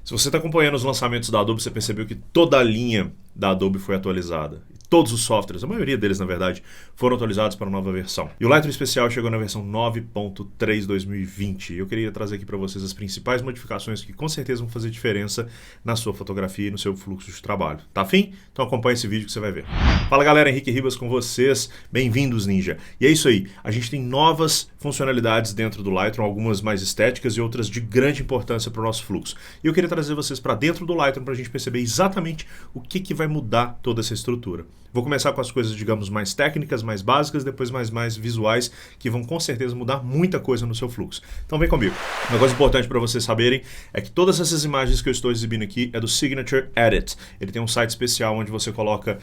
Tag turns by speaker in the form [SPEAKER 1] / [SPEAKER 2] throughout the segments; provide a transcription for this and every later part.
[SPEAKER 1] Se você está acompanhando os lançamentos da Adobe, você percebeu que toda a linha da Adobe foi atualizada. Todos os softwares, a maioria deles, na verdade, foram atualizados para a nova versão. E o Lightroom Especial chegou na versão 9.3 2020. E eu queria trazer aqui para vocês as principais modificações que com certeza vão fazer diferença na sua fotografia e no seu fluxo de trabalho. Tá afim? Então acompanhe esse vídeo que você vai ver. Fala galera, Henrique Ribas com vocês. Bem-vindos, Ninja. E é isso aí, a gente tem novas funcionalidades dentro do Lightroom, algumas mais estéticas e outras de grande importância para o nosso fluxo. E eu queria trazer vocês para dentro do Lightroom para a gente perceber exatamente o que vai mudar toda essa estrutura. Vou começar com as coisas, digamos, mais técnicas, mais básicas, depois mais visuais, que vão com certeza mudar muita coisa no seu fluxo. Então vem comigo. Uma coisa importante para vocês saberem é que todas essas imagens que eu estou exibindo aqui é do Signature Edit. Ele tem um site especial onde você coloca,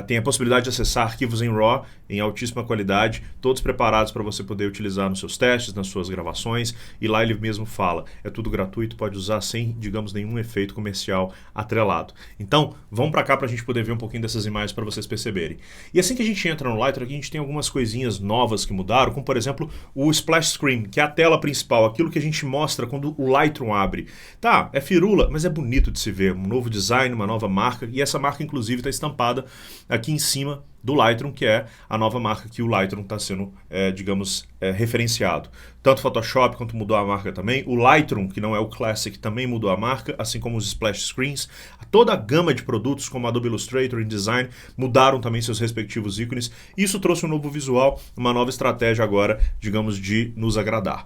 [SPEAKER 1] tem a possibilidade de acessar arquivos em RAW, em altíssima qualidade, todos preparados para você poder utilizar nos seus testes, nas suas gravações, e lá ele mesmo fala, é tudo gratuito, pode usar sem, digamos, nenhum efeito comercial atrelado. Então, vamos para cá para a gente poder ver um pouquinho dessas imagens para vocês perceberem. E assim que a gente entra no Lightroom, aqui a gente tem algumas coisinhas novas que mudaram, como por exemplo o Splash Screen, que é a tela principal, aquilo que a gente mostra quando o Lightroom abre. Tá, é firula, mas é bonito de se ver, um novo design, uma nova marca, e essa marca inclusive está estampada aqui em cima do Lightroom, que é a nova marca que o Lightroom está sendo, referenciado. Tanto o Photoshop quanto mudou a marca também. O Lightroom, que não é o Classic, também mudou a marca, assim como os Splash Screens. Toda a gama de produtos, como Adobe Illustrator e InDesign, mudaram também seus respectivos ícones. Isso trouxe um novo visual, uma nova estratégia agora, digamos, de nos agradar.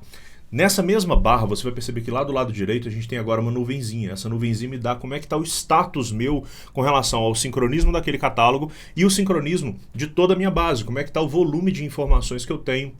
[SPEAKER 1] Nessa mesma barra, você vai perceber que lá do lado direito a gente tem agora uma nuvenzinha. Essa nuvenzinha me dá como é que está o status meu com relação ao sincronismo daquele catálogo e o sincronismo de toda a minha base. Como é que está o volume de informações que eu tenho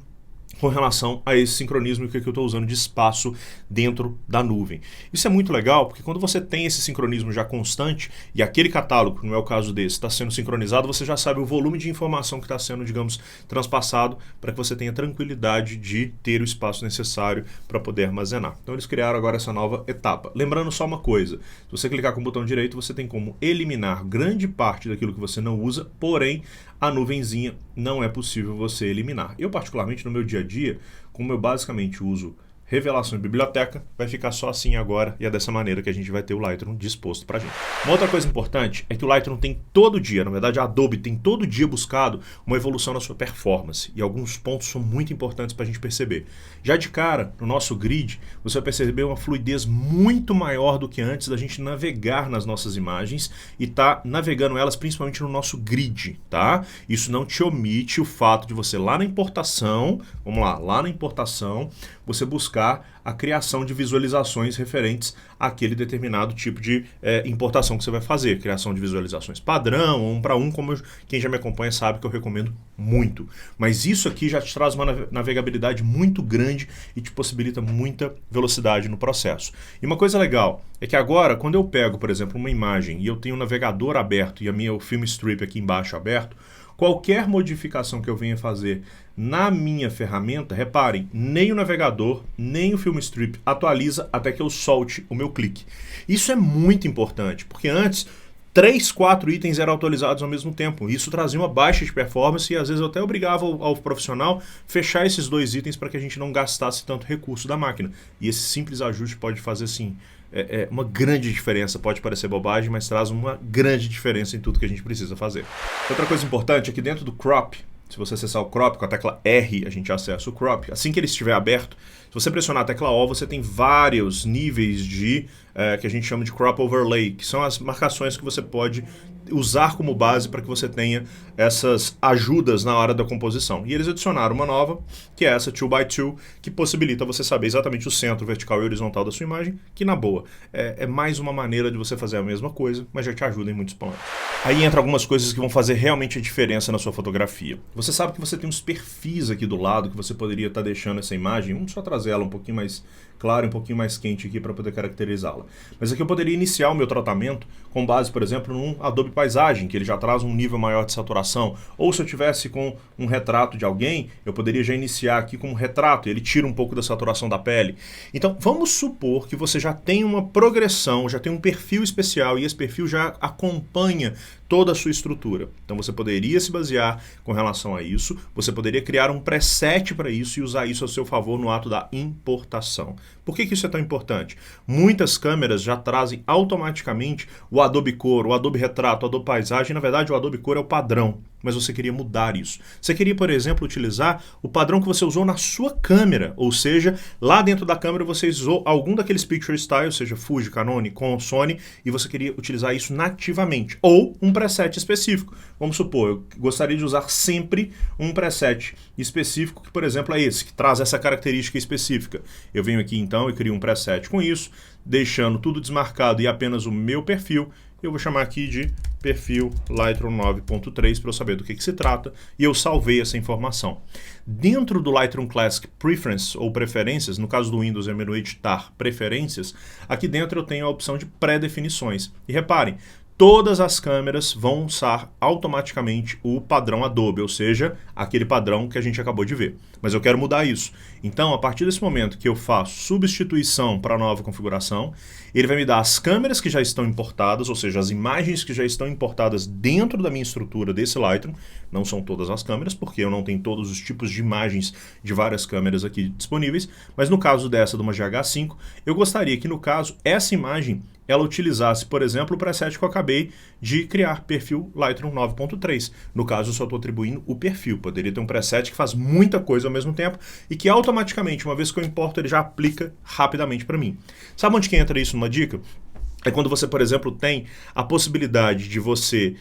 [SPEAKER 1] com relação a esse sincronismo e o que eu estou usando de espaço dentro da nuvem. Isso é muito legal, porque quando você tem esse sincronismo já constante e aquele catálogo, que não é o caso desse, está sendo sincronizado, você já sabe o volume de informação que está sendo, digamos, transpassado para que você tenha tranquilidade de ter o espaço necessário para poder armazenar. Então eles criaram agora essa nova etapa. Lembrando só uma coisa, se você clicar com o botão direito, você tem como eliminar grande parte daquilo que você não usa, porém a nuvenzinha não é possível você eliminar. Eu particularmente no meu dia a dia, como eu basicamente uso revelação em biblioteca, vai ficar só assim agora e é dessa maneira que a gente vai ter o Lightroom disposto pra gente. Uma outra coisa importante é que o Lightroom tem todo dia, na verdade a Adobe tem todo dia buscado uma evolução na sua performance e alguns pontos são muito importantes pra gente perceber. Já de cara, no nosso grid, você vai perceber uma fluidez muito maior do que antes da gente navegar nas nossas imagens e tá navegando elas principalmente no nosso grid, tá? Isso não te omite o fato de você lá na importação, vamos lá na importação, você buscar a criação de visualizações referentes àquele determinado tipo de importação que você vai fazer. Criação de visualizações padrão, um para um, como quem já me acompanha sabe que eu recomendo muito. Mas isso aqui já te traz uma navegabilidade muito grande e te possibilita muita velocidade no processo. E uma coisa legal é que agora, quando eu pego, por exemplo, uma imagem e eu tenho o navegador aberto e o Film Strip aqui embaixo aberto, qualquer modificação que eu venha fazer na minha ferramenta, reparem, nem o navegador, nem o Film Strip atualiza até que eu solte o meu clique. Isso é muito importante, porque antes 3, 4 itens eram atualizados ao mesmo tempo. Isso trazia uma baixa de performance e às vezes eu até obrigava ao profissional fechar esses 2 itens para que a gente não gastasse tanto recurso da máquina. E esse simples ajuste pode fazer assim, uma grande diferença. Pode parecer bobagem, mas traz uma grande diferença em tudo que a gente precisa fazer. Outra coisa importante é que dentro do crop, se você acessar o crop, com a tecla R a gente acessa o crop. Assim que ele estiver aberto, se você pressionar a tecla O, você tem vários níveis de que a gente chama de crop overlay, que são as marcações que você pode usar como base para que você tenha essas ajudas na hora da composição. E eles adicionaram uma nova, que é essa 2x2, que possibilita você saber exatamente o centro vertical e horizontal da sua imagem, que na boa é mais uma maneira de você fazer a mesma coisa, mas já te ajuda em muitos pontos. Aí entra algumas coisas que vão fazer realmente a diferença na sua fotografia. Você sabe que você tem uns perfis aqui do lado que você poderia estar deixando essa imagem, vamos só trazer ela um pouquinho mais clara, um pouquinho mais quente aqui para poder caracterizá-la. Mas aqui eu poderia iniciar o meu tratamento com base, por exemplo, num Adobe Paisagem, que ele já traz um nível maior de saturação. Ou se eu tivesse com um retrato de alguém, eu poderia já iniciar aqui com um retrato, e ele tira um pouco da saturação da pele. Então, vamos supor que você já tem uma progressão, já tem um perfil especial, e esse perfil já acompanha toda a sua estrutura. Então você poderia se basear com relação a isso, você poderia criar um preset para isso e usar isso a seu favor no ato da importação. Por Por que isso é tão importante? Muitas câmeras já trazem automaticamente o Adobe Cor, o Adobe Retrato, o Adobe Paisagem. Na verdade, o Adobe Cor é o padrão, mas você queria mudar isso. Você queria, por exemplo, utilizar o padrão que você usou na sua câmera, ou seja, lá dentro da câmera você usou algum daqueles picture styles, seja Fuji, Canon, Nikon, Sony, e você queria utilizar isso nativamente, ou um preset específico. Vamos supor, eu gostaria de usar sempre um preset específico, que por exemplo é esse, que traz essa característica específica. Eu venho aqui então e crio um preset com isso, deixando tudo desmarcado e apenas o meu perfil. Eu vou chamar aqui de perfil Lightroom 9.3 para eu saber do que se trata, e eu salvei essa informação. Dentro do Lightroom Classic Preferences ou Preferências, no caso do Windows é menu Editar Preferências, aqui dentro eu tenho a opção de pré-definições. E reparem, todas as câmeras vão usar automaticamente o padrão Adobe, ou seja, aquele padrão que a gente acabou de ver. Mas eu quero mudar isso. Então, a partir desse momento que eu faço substituição para a nova configuração, ele vai me dar as câmeras que já estão importadas, ou seja, as imagens que já estão importadas dentro da minha estrutura desse Lightroom. Não são todas as câmeras, porque eu não tenho todos os tipos de imagens de várias câmeras aqui disponíveis, mas no caso dessa, de uma GH5, eu gostaria que, no caso, essa imagem ela utilizasse, por exemplo, o preset que eu acabei de criar, perfil Lightroom 9.3. No caso, eu só estou atribuindo o perfil. Poderia ter um preset que faz muita coisa ao mesmo tempo e que automaticamente, uma vez que eu importo, ele já aplica rapidamente para mim. Sabe onde que entra isso numa dica? É quando você, por exemplo, tem a possibilidade de você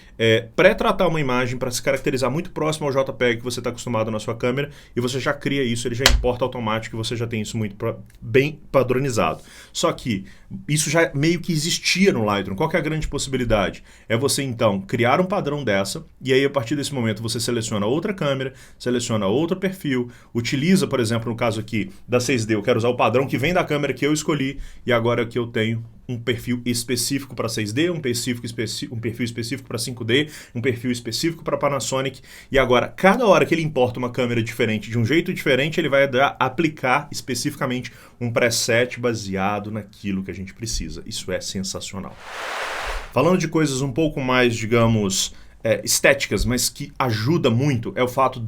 [SPEAKER 1] pré-tratar uma imagem para se caracterizar muito próximo ao JPEG que você está acostumado na sua câmera, e você já cria isso, ele já importa automático e você já tem isso muito bem padronizado. Só que isso já meio que existia no Lightroom. Qual que é a grande possibilidade? É você, então, criar um padrão dessa, e aí, a partir desse momento, você seleciona outra câmera, seleciona outro perfil, utiliza, por exemplo, no caso aqui da 6D, eu quero usar o padrão que vem da câmera que eu escolhi, e agora aqui eu tenho um perfil específico para 6D, um perfil específico para 5D, um perfil específico para Panasonic, e agora, cada hora que ele importa uma câmera diferente, de um jeito diferente, ele vai aplicar especificamente um preset baseado naquilo que a gente precisa. Isso é sensacional. Falando de coisas um pouco mais, digamos, estéticas, mas que ajuda muito, é o fato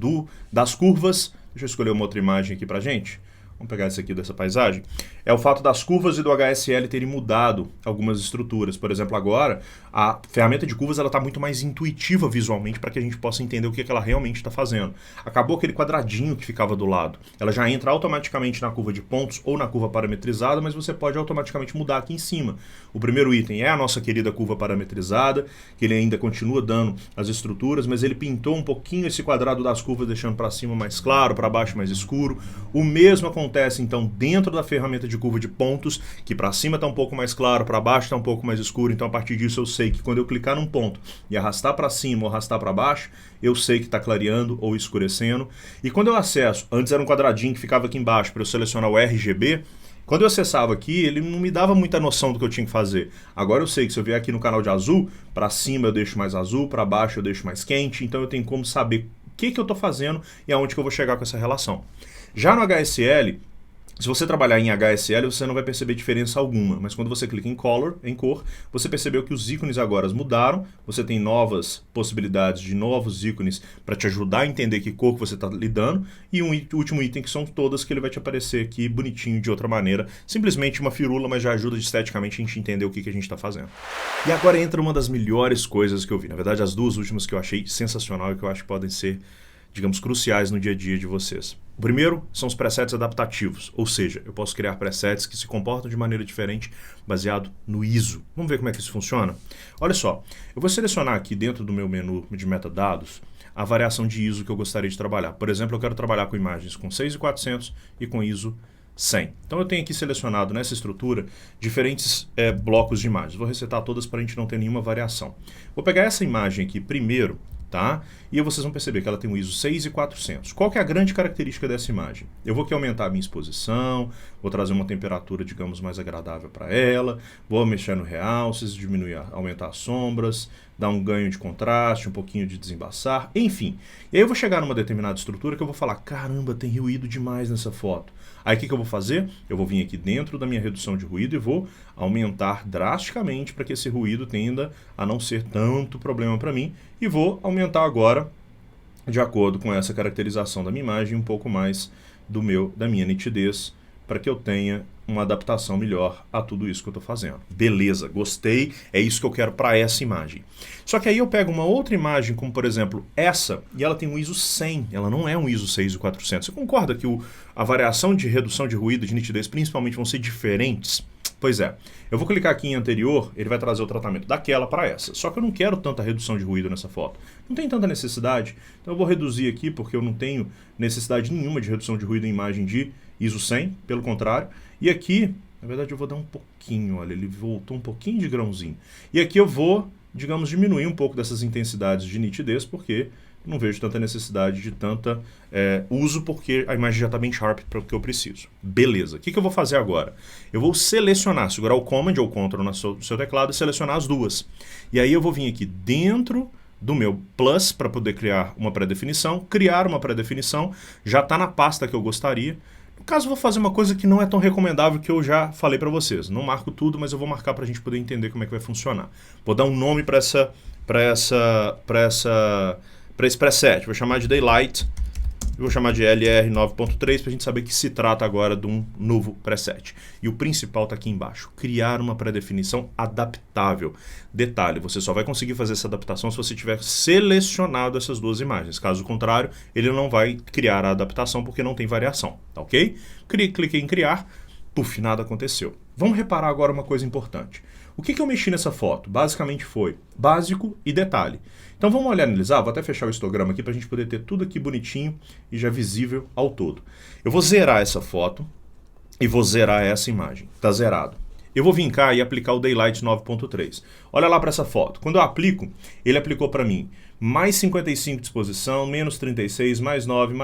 [SPEAKER 1] das curvas. Deixa eu escolher uma outra imagem aqui pra gente. Vamos pegar esse aqui dessa paisagem. É o fato das curvas e do HSL terem mudado algumas estruturas. Por exemplo, agora, a ferramenta de curvas está muito mais intuitiva visualmente para que a gente possa entender o que ela realmente está fazendo. Acabou aquele quadradinho que ficava do lado. Ela já entra automaticamente na curva de pontos ou na curva parametrizada, mas você pode automaticamente mudar aqui em cima. O primeiro item é a nossa querida curva parametrizada, que ele ainda continua dando as estruturas, mas ele pintou um pouquinho esse quadrado das curvas, deixando para cima mais claro, para baixo mais escuro. O mesmo acontece, então, dentro da ferramenta de curva de pontos, que para cima está um pouco mais claro, para baixo está um pouco mais escuro. Então, a partir disso, eu sei que quando eu clicar num ponto e arrastar para cima ou arrastar para baixo, eu sei que está clareando ou escurecendo. E quando eu acesso, antes era um quadradinho que ficava aqui embaixo para eu selecionar o RGB, quando eu acessava aqui, ele não me dava muita noção do que eu tinha que fazer. Agora eu sei que se eu vier aqui no canal de azul, para cima eu deixo mais azul, para baixo eu deixo mais quente, então eu tenho como saber o que eu estou fazendo e aonde que eu vou chegar com essa relação. Já no HSL, se você trabalhar em HSL, você não vai perceber diferença alguma, mas quando você clica em Color, em cor, você percebeu que os ícones agora mudaram, você tem novas possibilidades de novos ícones para te ajudar a entender que cor que você está lidando, e um último item que são todas, que ele vai te aparecer aqui bonitinho de outra maneira, simplesmente uma firula, mas já ajuda esteticamente a gente entender o que a gente está fazendo. E agora entra uma das melhores coisas que eu vi, na verdade as duas últimas que eu achei sensacional e que eu acho que podem ser, digamos, cruciais no dia a dia de vocês. O primeiro são os presets adaptativos, ou seja, eu posso criar presets que se comportam de maneira diferente baseado no ISO. Vamos ver como é que isso funciona? Olha só, eu vou selecionar aqui dentro do meu menu de metadados a variação de ISO que eu gostaria de trabalhar. Por exemplo, eu quero trabalhar com imagens com 6400 e com ISO 100. Então eu tenho aqui selecionado nessa estrutura diferentes blocos de imagens. Vou resetar todas para a gente não ter nenhuma variação. Vou pegar essa imagem aqui primeiro, tá? E aí vocês vão perceber que ela tem um ISO 6400. Qual que é a grande característica dessa imagem? Eu vou aqui aumentar a minha exposição, vou trazer uma temperatura, digamos, mais agradável para ela, vou mexer no realces, diminuir, aumentar as sombras, dar um ganho de contraste, um pouquinho de desembaçar, enfim. E aí eu vou chegar numa determinada estrutura que eu vou falar, caramba, tem ruído demais nessa foto. Aí o que eu vou fazer? Eu vou vir aqui dentro da minha redução de ruído e vou aumentar drasticamente para que esse ruído tenda a não ser tanto problema para mim, e vou aumentar agora, de acordo com essa caracterização da minha imagem, um pouco mais da minha nitidez para que eu tenha uma adaptação melhor a tudo isso que eu estou fazendo. Beleza, gostei, é isso que eu quero para essa imagem. Só que aí eu pego uma outra imagem, como por exemplo essa, e ela tem um ISO 100, ela não é um ISO 6400. Você concorda que a variação de redução de ruído, de nitidez, principalmente vão ser diferentes? Pois é, eu vou clicar aqui em anterior, ele vai trazer o tratamento daquela para essa. Só que eu não quero tanta redução de ruído nessa foto. Não tem tanta necessidade, então eu vou reduzir aqui porque eu não tenho necessidade nenhuma de redução de ruído em imagem de ISO 100, pelo contrário. E aqui, na verdade eu vou dar um pouquinho, olha, ele voltou um pouquinho de grãozinho. E aqui eu vou, digamos, diminuir um pouco dessas intensidades de nitidez, porque não vejo tanta necessidade de tanta uso, porque a imagem já está bem sharp para o que eu preciso. Beleza, o que eu vou fazer agora? Eu vou selecionar, segurar o Command ou Ctrl no seu teclado e selecionar as duas. E aí eu vou vir aqui dentro do meu Plus para poder criar uma pré-definição, já está na pasta que eu gostaria. No caso, eu vou fazer uma coisa que não é tão recomendável, que eu já falei para vocês. Não marco tudo, mas eu vou marcar para a gente poder entender como é que vai funcionar. Vou dar um nome para esse preset. Vou chamar de Daylight. Vou chamar de LR 9.3 para a gente saber que se trata agora de um novo preset. E o principal está aqui embaixo. Criar uma pré-definição adaptável. Detalhe, você só vai conseguir fazer essa adaptação se você tiver selecionado essas duas imagens. Caso contrário, ele não vai criar a adaptação porque não tem variação. Tá ok? Cliquei em criar. Puf, nada aconteceu. Vamos reparar agora uma coisa importante. O que eu mexi nessa foto? Basicamente foi básico e detalhe. Então vamos olhar e analisar, vou até fechar o histograma aqui para a gente poder ter tudo aqui bonitinho e já visível ao todo. Eu vou zerar essa foto e vou zerar essa imagem. Está zerado. Eu vou vir cá e aplicar o Daylight 9.3. Olha lá para essa foto. Quando eu aplico, ele aplicou para mim mais 55 de exposição, menos 36, mais 9,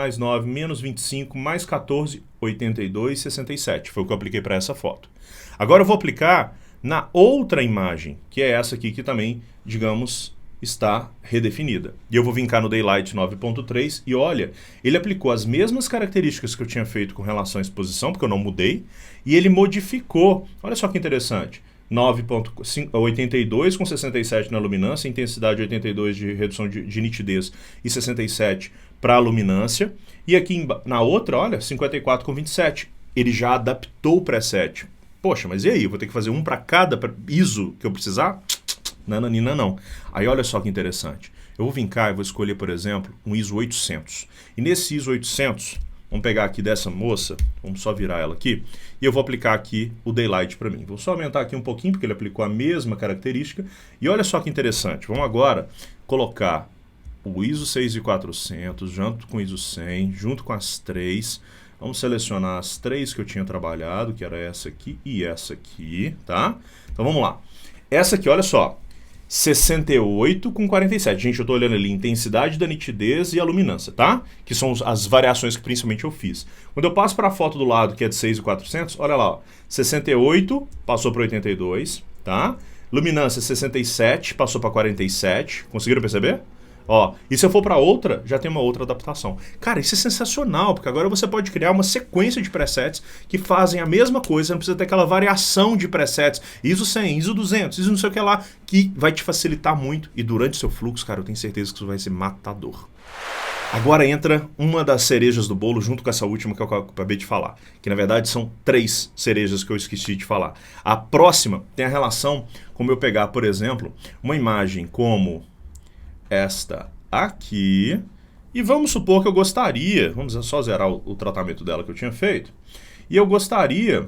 [SPEAKER 1] menos 25, mais 14, 82, 67. Foi o que eu apliquei para essa foto. Agora eu vou aplicar na outra imagem, que é essa aqui que também, digamos, está redefinida. E eu vou vir cá no Daylight 9.3 e olha, ele aplicou as mesmas características que eu tinha feito com relação à exposição, porque eu não mudei, e ele modificou, olha só que interessante, 9.82 com 67 na luminância, intensidade 82 de redução de nitidez e 67 para a luminância, e aqui na outra, olha, 54 com 27, ele já adaptou o preset. Poxa, mas e aí, eu vou ter que fazer um para cada ISO que eu precisar? Nananina não. Aí olha só que interessante. Eu vou vir cá e vou escolher, por exemplo, um ISO 800. E nesse ISO 800, vamos pegar aqui dessa moça, vamos só virar ela aqui, e eu vou aplicar aqui o Daylight para mim. Vou só aumentar aqui um pouquinho, porque ele aplicou a mesma característica. E olha só que interessante. Vamos agora colocar o ISO 6400 junto com o ISO 100, junto com as três. Vamos selecionar as três que eu tinha trabalhado, que era essa aqui e essa aqui, tá? Então vamos lá. Essa aqui, olha só. 68 com 47. Gente, eu estou olhando ali intensidade da nitidez e a luminância, tá? Que são as variações que principalmente eu fiz. Quando eu passo para a foto do lado, que é de 6.400, olha lá, ó, 68 passou para 82, tá? Luminância 67 passou para 47. Conseguiram perceber? Ó, e se eu for para outra, já tem uma outra adaptação. Cara, isso é sensacional, porque agora você pode criar uma sequência de presets que fazem a mesma coisa, não precisa ter aquela variação de presets, ISO 100, ISO 200, ISO não sei o que lá, que vai te facilitar muito. E durante o seu fluxo, cara, eu tenho certeza que isso vai ser matador. Agora entra uma das cerejas do bolo junto com essa última que eu acabei de falar, que na verdade são 3 cerejas que eu esqueci de falar. A próxima tem a relação como eu pegar, por exemplo, uma imagem como esta aqui, e vamos supor que eu gostaria, vamos só zerar o tratamento dela que eu tinha feito, e eu gostaria,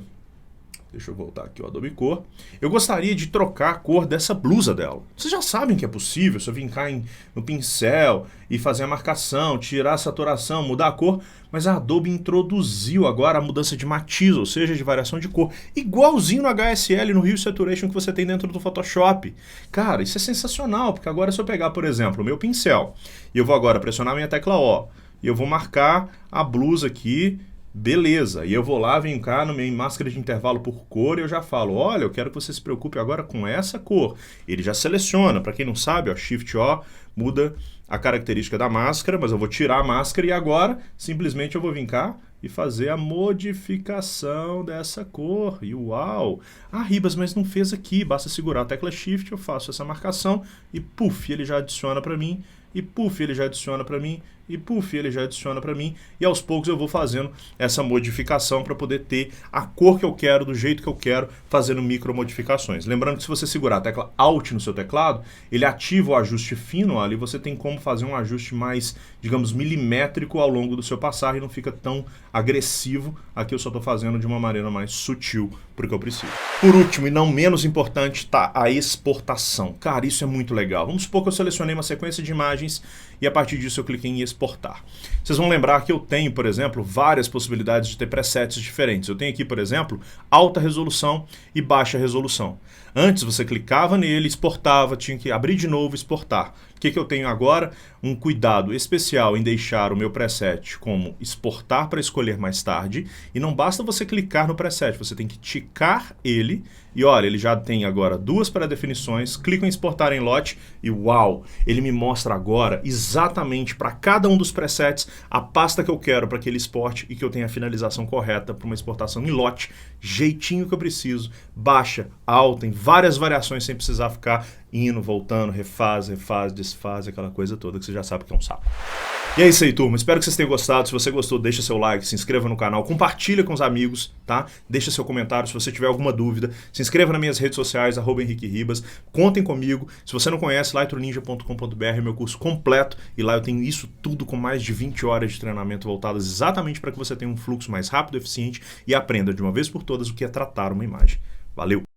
[SPEAKER 1] deixa eu voltar aqui o Adobe Cor, eu gostaria de trocar a cor dessa blusa dela. Vocês já sabem que é possível, se eu vir cá no pincel e fazer a marcação, tirar a saturação, mudar a cor, mas a Adobe introduziu agora a mudança de matiz, ou seja, de variação de cor, igualzinho no HSL, no Hue Saturation que você tem dentro do Photoshop. Cara, isso é sensacional, porque agora se eu pegar, por exemplo, o meu pincel, e eu vou agora pressionar a minha tecla O, e eu vou marcar a blusa aqui, beleza, e eu vou lá, venho cá no meu máscara de intervalo por cor e eu já falo, olha, eu quero que você se preocupe agora com essa cor. Ele já seleciona, para quem não sabe, ó, Shift O muda a característica da máscara, mas eu vou tirar a máscara e agora simplesmente eu vou vir cá e fazer a modificação dessa cor. E uau! Ah, Ribas, mas não fez aqui, basta segurar a tecla Shift, eu faço essa marcação e puf, ele já adiciona para mim, e puf, ele já adiciona para mim, e puf, ele já adiciona para mim e aos poucos eu vou fazendo essa modificação para poder ter a cor que eu quero, do jeito que eu quero, fazendo micro modificações. Lembrando que se você segurar a tecla Alt no seu teclado, ele ativa o ajuste fino, ali você tem como fazer um ajuste mais, digamos, milimétrico ao longo do seu passar e não fica tão agressivo. Aqui eu só estou fazendo de uma maneira mais sutil porque eu preciso. Por último e não menos importante, tá a exportação. Cara, isso é muito legal. Vamos supor que eu selecionei uma sequência de imagens e a partir disso eu cliquei em exportar. Vocês vão lembrar que eu tenho, por exemplo, várias possibilidades de ter presets diferentes. Eu tenho aqui, por exemplo, alta resolução e baixa resolução. Antes você clicava nele, exportava, tinha que abrir de novo e exportar. O que eu tenho agora? Um cuidado especial em deixar o meu preset como exportar para escolher mais tarde. E não basta você clicar no preset, você tem que ticar ele. E olha, ele já tem agora duas pré-definições. Clico em exportar em lote e uau! Ele me mostra agora exatamente para cada um dos presets a pasta que eu quero para que ele exporte e que eu tenha a finalização correta para uma exportação em lote, jeitinho que eu preciso, baixa, alta, em várias variações sem precisar ficar indo, voltando, refaz, desfaz, aquela coisa toda que você já sabe que é um saco. E é isso aí, turma. Espero que vocês tenham gostado. Se você gostou, deixa seu like, se inscreva no canal, compartilha com os amigos, tá? Deixa seu comentário se você tiver alguma dúvida. Se inscreva nas minhas redes sociais, @HenriqueRibas. Contem comigo. Se você não conhece, lightroninja.com.br é meu curso completo e lá eu tenho isso tudo com mais de 20 horas de treinamento voltadas exatamente para que você tenha um fluxo mais rápido, eficiente e aprenda de uma vez por todas o que é tratar uma imagem. Valeu!